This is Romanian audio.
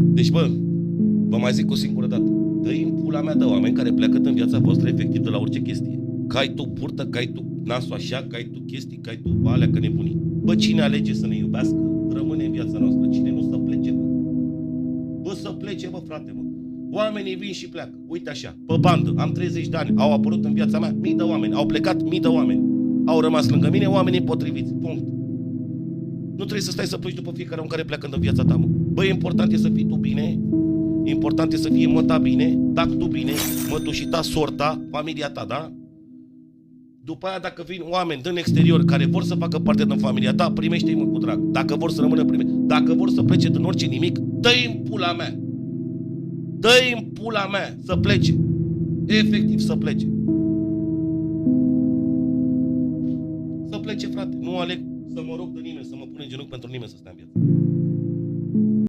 Deci, bă, vă mai zic o singură dată. Dă-i în pula mea de oameni care pleacă în viața voastră efectiv de la orice chestie. Că ai tu burtă, că ai tu nasul așa, că ai tu chestii, că ai tu alea, că nebunii. Bă, cine alege să ne iubească, rămâne în viața noastră. Cine nu, să plece, bă. Bă, să plece, bă, frate, mă. Oamenii vin și pleacă. Uite așa, pe bandă, am 30 de ani, au apărut în viața mea mii de oameni, au plecat mii de oameni. Au rămas lângă mine oamenii potriviți. Punct. Nu trebuie să stai să pleci după fiecare om care pleacă în viața ta, mă. Bă, important e să fii tu bine, important e să fie mă ta bine, dacă tu bine, mă tu și ta, sorta, familia ta, da? După aia, dacă vin oameni din exterior care vor să facă parte din familia ta, primește-i, mă, cu drag. Dacă vor să rămână, dacă vor să plece din orice nimic, dă-i în pula mea. Dă-i în pula mea să plece. Efectiv să plece. Să plece, frate. Nu aleg să mă rog de nimeni, să mă pun în genunchi pentru nimeni să stea în viață.